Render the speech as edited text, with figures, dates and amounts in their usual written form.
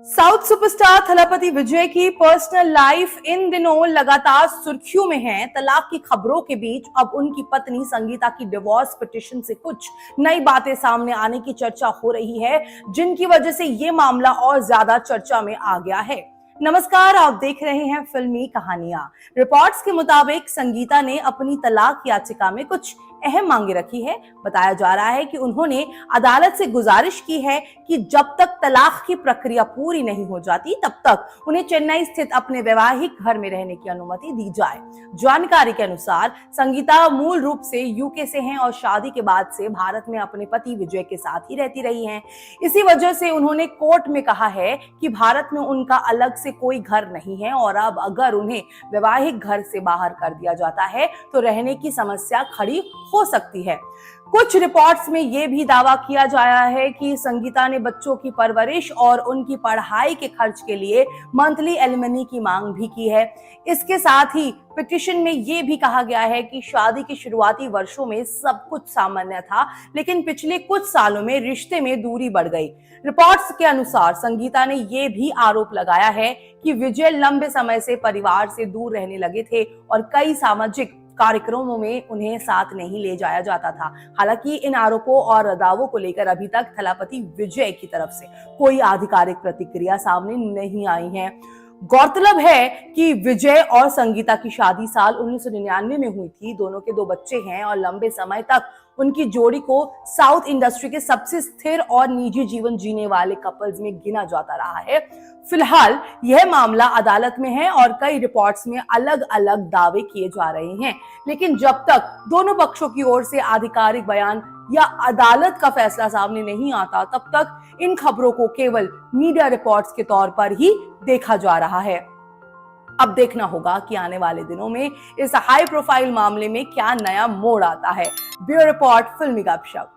South superstar Thalapathy विजय की personal life in दिनों लगातार सुर्खियों में है। तलाक की खबरों के बीच अब उनकी पत्नी संगीता की डिवोर्स पिटीशन से कुछ नई बातें सामने आने की चर्चा हो रही है, जिनकी वजह से ये मामला और ज्यादा चर्चा में आ गया है। नमस्कार, आप देख रहे हैं फिल्मी कहानियां। रिपोर्ट्स के मुताबिक संगीता ने अपनी तलाक याचिका में कुछ अहम मांगे रखी है। बताया जा रहा है कि उन्होंने अदालत से गुजारिश की है कि जब तक तलाक की प्रक्रिया पूरी नहीं हो जाती तब तक उन्हें चेन्नई स्थित अपने वैवाहिक घर में रहने की अनुमति दी जाए। जानकारी के अनुसार संगीता मूल रूप से यूके से हैं और शादी के बाद से भारत में अपने पति विजय के साथ ही रहती रही हैं। इसी वजह से उन्होंने कोर्ट में कहा है कि भारत में उनका अलग से कोई घर नहीं है और अब अगर उन्हें वैवाहिक घर से बाहर कर दिया जाता है तो रहने की समस्या खड़ी हो सकती है। कुछ रिपोर्ट्स में यह भी दावा किया जाया है कि संगीता ने बच्चों की परवरिश और उनकी पढ़ाई के खर्च के लिए मंथली एलिमनी की मांग भी की है। इसके साथ ही पिटीशन में यह भी कहा गया है कि शादी के शुरुआती वर्षों में सब कुछ सामान्य था, लेकिन पिछले कुछ सालों में रिश्ते में दूरी बढ़ गई। रिपोर्ट्स के अनुसार संगीता ने यह भी आरोप लगाया है कि विजय लंबे समय से परिवार से दूर रहने लगे थे और कई सामाजिक कार्यक्रमों में उन्हें साथ नहीं ले जाया जाता था। हालांकि इन आरोपों और दावों को लेकर अभी तक थलापति विजय की तरफ से कोई आधिकारिक प्रतिक्रिया सामने नहीं आई है। गौरतलब है कि विजय और संगीता की शादी साल 1999 में हुई थी। दोनों के 2 बच्चे हैं और लंबे समय तक उनकी जोड़ी को साउथ इंडस्ट्री के सबसे स्थिर और निजी जीवन जीने वाले कपल्स में गिना जाता रहा है। फिलहाल यह मामला अदालत में है और कई रिपोर्ट्स में अलग अलग दावे किए जा रहे हैं, लेकिन जब तक दोनों पक्षों की ओर से आधिकारिक बयान या अदालत का फैसला सामने नहीं आता तब तक इन खबरों को केवल मीडिया रिपोर्ट्स के तौर पर ही देखा जा रहा है। अब देखना होगा कि आने वाले दिनों में इस हाई प्रोफाइल मामले में क्या नया मोड़ आता है। ब्यूरो रिपोर्ट, फिल्मी गपशप।